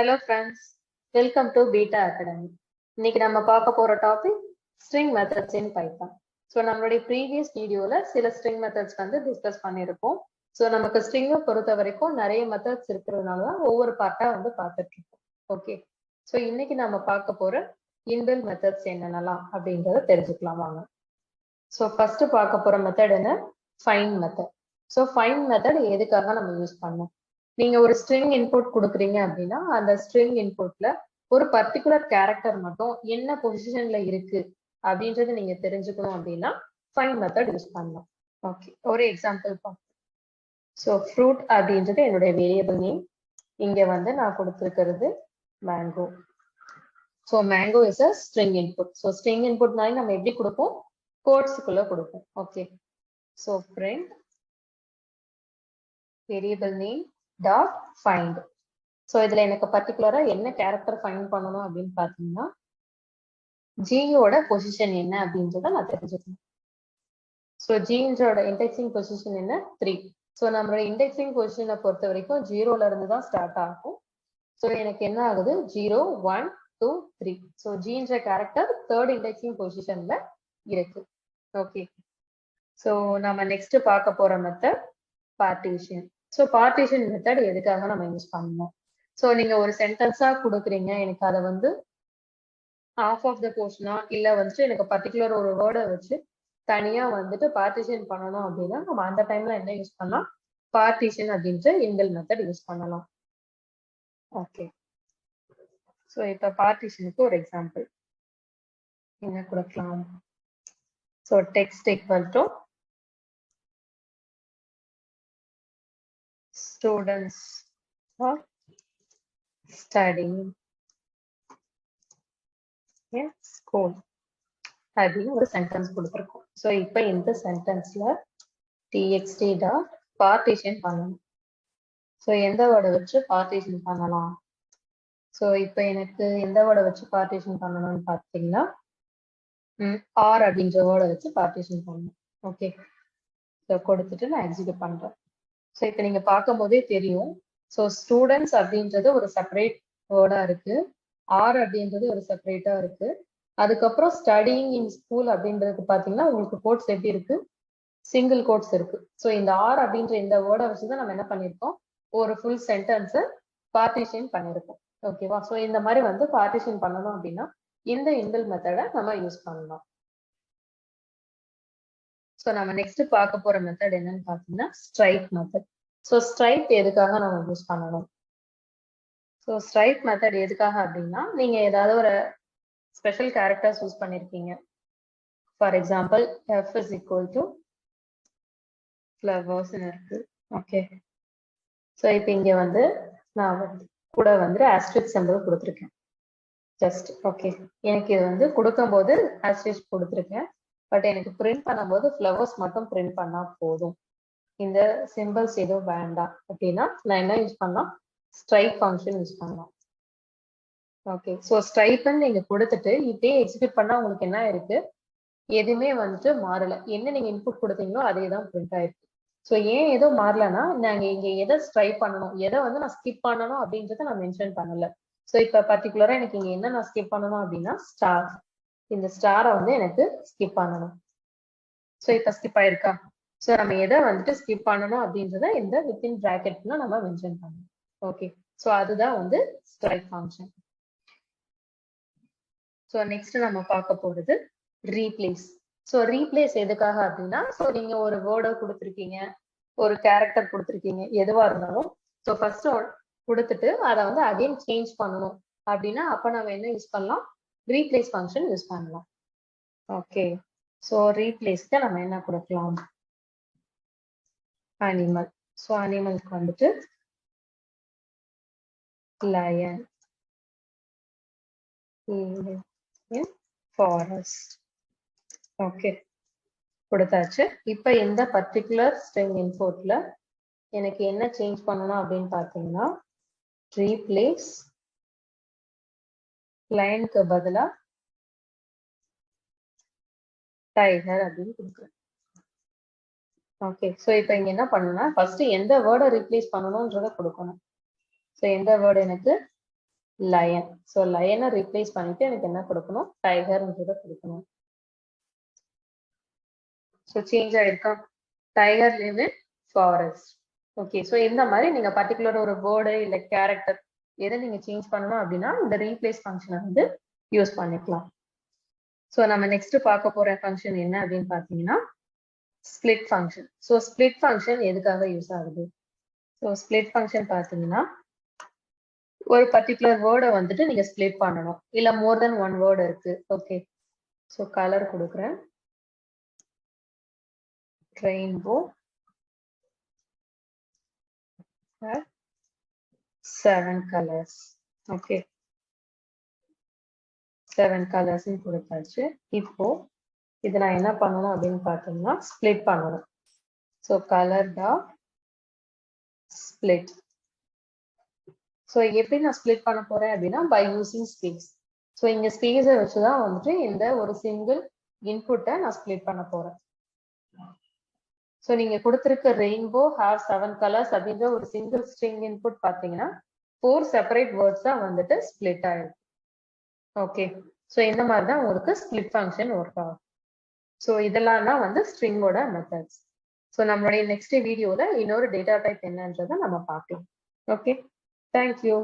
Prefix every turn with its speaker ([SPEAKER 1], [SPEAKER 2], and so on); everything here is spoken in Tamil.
[SPEAKER 1] Hello friends, welcome to BITA Academy. இன்னைக்கு நம்ம பார்க்க போற topic string methods in Python. So நம்மளுடைய ப்ரீவியஸ் வீடியோல சில string methods வந்து டிஸ்கஸ் பண்ணியிருப்போம். ஸோ நமக்கு ஸ்ட்ரிங்கை பொறுத்த வரைக்கும் நிறைய மெத்தட்ஸ் இருக்கிறதுனால தான் ஒவ்வொரு பார்ட்டா வந்து பார்த்துட்டு இருக்கோம். ஓகே, ஸோ இன்னைக்கு நம்ம பார்க்க போற இன்பில்ட் மெத்தட்ஸ் என்னென்னலாம் அப்படின்றத தெரிஞ்சுக்கலாம் வாங்க. ஸோ ஃபர்ஸ்ட் பார்க்க போற மெத்தட் என்ன? Find method. So find method எதுக்காக நம்ம யூஸ் பண்ணோம்? நீங்க ஒரு ஸ்ட்ரிங் இன்புட் கொடுக்குறீங்க அப்படின்னா அந்த ஸ்ட்ரிங் இன்புட்ல ஒரு பர்டிகுலர் கேரக்டர் மட்டும் என்ன பொசிஷன்ல இருக்கு அப்படின்றது நீங்க தெரிஞ்சுக்கணும் அப்படின்னா ஃபைண்ட் மெத்தட் யூஸ் பண்ணலாம். ஓகே, ஒரு எக்ஸாம்பிள் பார்ப்போம். ஸோ ஃப்ரூட் அப்படின்றது என்னுடைய வேரியபிள் நேம். இங்க வந்து நான் கொடுத்துருக்கிறது mango. So mango is a string input. So string இன்புட்னாலே நம்ம எப்படி கொடுப்போம்? கோட்ஸுக்குள்ள கொடுப்போம். Okay, so print variable name dot find. So இதுல எனக்கு பர்டிகுலரா என்ன கேரக்டர் ஃபைண்ட் பண்ணணும் அப்படின்னு பாத்தீங்கன்னா ஜியோட பொசிஷன் என்ன அப்படின்றத நான் தெரிஞ்சுக்கணும். ஸோ ஜியோட இண்டெக்ஸிங் பொசிஷன் என்ன? 3. ஸோ நம்மளோட இண்டெக்ஸிங் பொசிஷனை பொறுத்த வரைக்கும் 0ல இருந்து தான் ஸ்டார்ட் ஆகும். ஸோ எனக்கு என்ன ஆகுது? 0, 1, 2, 3. ஸோ ஜின்ற கேரக்டர் 3rd இண்டெக்ஸிங் பொசிஷன்ல இருக்கு. ஓகே, ஸோ நம்ம நெக்ஸ்ட் பார்க்க போற method partition. So partition method எதுக்காக நம்ம யூஸ் பண்ணணும்? ஸோ நீங்க ஒரு சென்டென்ஸா கொடுக்குறீங்க, எனக்கு அதை வந்து ஆஃப் ஆஃப் த போர்ஷனா இல்ல வந்துட்டு எனக்கு பர்டிகுலர் ஒரு வேர்டை வச்சு தனியா வந்துட்டு பார்ட்டிஷன் பண்ணணும் அப்படின்னா நம்ம அந்த டைம்ல என்ன யூஸ் பண்ணலாம்? பார்ட்டிஷன் அப்படின்ற இன்பில்ட் மெத்தட் யூஸ் பண்ணலாம். ஓகே, ஸோ இப்போ பார்ட்டிஷனுக்கு ஒரு எக்ஸாம்பிள் என்ன கொடுக்கலாம்? So text equal to students are studying in school அப்படின்னு ஒரு சென்டென்ஸ் கொடுத்துருக்கோம். ஸோ இப்போ இந்த சென்டென்ஸ்ல txt டாட் பார்ட்டிஷன் பண்ணணும். ஸோ எந்த வேர்டை வச்சு பார்ட்டிஷன் பண்ணலாம்? ஸோ இப்போ எனக்கு எந்த வேர்டை வச்சு பார்ட்டிஷன் பண்ணணும்னு பார்த்தீங்கன்னா ஆர் அப்படின்ற வேர்டை வச்சு பார்ட்டிஷன் பண்ணணும். ஓகே, ஸோ கொடுத்துட்டு நான் எக்ஸிக்யூட் பண்றேன். ஸோ இப்போ நீங்க பார்க்கும் போதே தெரியும். ஸோ ஸ்டூடெண்ட்ஸ் அப்படின்றது ஒரு செப்பரேட் வேர்டா இருக்கு, ஆர் அப்படின்றது ஒரு செப்பரேட்டா இருக்கு. அதுக்கப்புறம் ஸ்டடிங் இன் ஸ்கூல் அப்படின்றது பார்த்தீங்கன்னா உங்களுக்கு கோட்ஸ் எப்படி இருக்கு? சிங்கிள் கோட்ஸ் இருக்கு. ஸோ இந்த ஆர் அப்படின்ற இந்த வேர்டை வச்சுதான் நம்ம என்ன பண்ணியிருக்கோம்? ஒரு ஃபுல் சென்டென்ஸை பார்ட்டிஷன் பண்ணியிருக்கோம். ஓகேவா? ஸோ இந்த மாதிரி வந்து பார்ட்டிஷன் பண்ணணும் அப்படின்னா இந்த இன்பில்ட் மெத்தடை நம்ம யூஸ் பண்ணலாம். ஸோ நம்ம நெக்ஸ்ட் பார்க்க போற மெத்தட் என்னன்னு பார்த்தீங்கன்னா ஸ்ட்ரைப் மெத்தட். ஸோ ஸ்ட்ரைப் எதுக்காக நம்ம யூஸ் பண்ணணும்? ஸோ ஸ்ட்ரைப் மெத்தட் எதுக்காக அப்படின்னா நீங்க ஏதாவது ஒரு ஸ்பெஷல் கேரக்டர்ஸ் யூஸ் பண்ணிருக்கீங்க. For example f is equal to flowers இருக்கு. ஓகே, ஸோ இப்போ இங்க வந்து நான் கூட வந்து ஆஸ்ட்ரிக் சிம்பிள் கொடுத்துருக்கேன் ஜஸ்ட். ஓகே, எனக்கு இது வந்து கொடுக்கும்போது ஆஸ்ட்ரிக் கொடுத்துருக்கேன், பட் எனக்கு பிரிண்ட் பண்ணும்போது ஃப்ளவர்ஸ் மட்டும் பிரிண்ட் பண்ணா போதும், இந்த சிம்பிள்ஸ் எதுவும் வேண்டாம் அப்படின்னா நான் என்ன யூஸ் பண்ணலாம்? ஸ்ட்ரைப் ஃபங்க்ஷன் யூஸ் பண்ணலாம். ஓகே, ஸோ ஸ்ட்ரைப்னு நீங்க கொடுத்துட்டு இப்படியே எக்ஸிக்யூட் பண்ணா உங்களுக்கு என்ன இருக்கு? எதுவுமே வந்துட்டு மாறல. என்ன நீங்க இன்புட் கொடுத்தீங்களோ அதே தான் பிரிண்ட் ஆயிருக்கு. ஸோ ஏன் எதுவும் மாறலன்னா நாங்க இங்க எதை ஸ்ட்ரைப் பண்ணணும், எதை வந்து நான் ஸ்கிப் பண்ணணும் அப்படின்றத நான் மென்ஷன் பண்ணல. ஸோ இப்போ பர்டிகுலரா எனக்கு இங்க என்ன நான் ஸ்கிப் பண்ணணும் அப்படின்னா ஸ்டார். இந்த ஸ்டாரை வந்து எனக்கு ஸ்கிப் பண்ணணும். ஸோ இப்போ ஸ்கிப் ஆயிருக்கா? ஸோ நம்ம எதை வந்துட்டு ஸ்கிப் பண்ணணும் அப்படின்றத இந்த வித்தின் பிராக்கெட்ல நம்ம மென்ஷன் பண்ணணும். ஓகே, ஸோ அதுதான் வந்து ஸ்ட்ரைப் ஃபங்க்ஷன். ஸோ நெக்ஸ்ட் நம்ம பார்க்க போறது ரீப்ளேஸ். ஸோ ரீப்ளேஸ் எதுக்காக அப்படின்னா ஸோ நீங்க ஒரு வேர்டை கொடுத்துருக்கீங்க, ஒரு கேரக்டர் கொடுத்துருக்கீங்க, எதுவா இருந்தாலும் ஸோ ஃபர்ஸ்ட் கொடுத்துட்டு அதை வந்து அகைன் சேஞ்ச் பண்ணணும் அப்படின்னா அப்ப நம்ம என்ன யூஸ் பண்ணலாம்? ரீப்ளேஸ் ஃபங்க்ஷன் யூஸ் பண்ணலாம். ஓகே, ஸோ ரீப்ளேஸ்க்கு நம்ம என்ன கொடுக்கலாம்? அனிமல். ஸோ அனிமலுக்கு வந்துட்டு lion in forest. ஓகே, கொடுத்தாச்சு. இப்போ இந்த பர்டிகுலர் ஸ்ட்ரிங் இன்புட்ல எனக்கு என்ன சேஞ்ச் பண்ணணும் அப்படின்னு பார்த்தீங்கன்னா ரீப்ளேஸ் லைனுக்கு பதிலா டைகர் அப்படின்னு கொடுக்குறேன். ஓகே, ஸோ இப்போ இங்க என்ன பண்ணணும்னா ஃபர்ஸ்ட் எந்த வேர்டை ரீப்ளேஸ் பண்ணணும்ன்றத கொடுக்கணும். ஸோ எந்த வேர்டு எனக்கு lion. So lion replace பண்ணிட்டு எனக்கு என்ன கொடுக்கணும்? tiger ன்றத கொடுக்கணும். So change ஆயிருக்கா? tiger live in forest. Okay, so இந்த மாதிரி நீங்க பர்టిక్యుலர் ஒரு வேர்ட் இல்ல கேரக்டர் எதை நீங்க சேஞ்ச் பண்ணணும் அப்படின்னா இந்த ரீப்ளேஸ் ஃபங்க்ஷனை வந்து யூஸ் பண்ணிக்கலாம். ஸோ நம்ம நெக்ஸ்ட் பார்க்க போற ஃபங்க்ஷன் என்ன அப்படின்னு பார்த்தீங்கன்னா split function. So split function எதுக்காக யூஸ் ஆகுது? ஸோ ஸ்பிளிட் ஃபங்க்ஷன் பார்த்தீங்கன்னா ஒரு பர்டிகுலர் வேர்டை வந்துட்டு நீங்க ஸ்பிளிட் பண்ணணும், இல்ல மோர் தென் ஒன் வேர்டு இருக்கு. ஓகே, ஸோ கலர் கொடுக்குறேன், ரெயின்போ 7 colors. ஓகே, 7 colors கொடுத்தாச்சு. இப்போ இது நான் என்ன பண்ணணும் அப்படின்னு பார்த்தீங்கன்னா ஸ்பிளிட் பண்ணணும். So colour dot split. So எப்படி நான் ஸ்பிளிட் பண்ண போறேன் அப்படின்னா பை யூசிங் ஸ்பேஸ். ஸோ இங்க ஸ்பேஸை வச்சுதான் வந்துட்டு இந்த ஒரு சிங்கிள் இன்புட்டை நான் ஸ்பிளிட் பண்ண போறேன். ஸோ நீங்க கொடுத்துருக்க ரெயின்போ ஹேவ் 7 colors அப்படின்ற ஒரு சிங்கிள் ஸ்ட்ரிங் இன்புட் பார்த்தீங்கன்னா 4 செப்பரேட் வேர்ட்ஸ் தான் வந்துட்டு ஸ்பிளிட் ஆயிருக்கு. ஓகே, ஸோ இந்த மாதிரி தான் உங்களுக்கு ஸ்பிளிட் ஃபங்க்ஷன் ஒர்க் ஆகும். ஸோ இதெல்லாம் தான் வந்து ஸ்ட்ரிங்கோட மெத்தட்ஸ். ஸோ நம்மளுடைய நெக்ஸ்ட் வீடியோல இன்னொரு டேட்டா டைப் என்னன்றதை நம்ம பார்க்கலாம். Okay, thank you.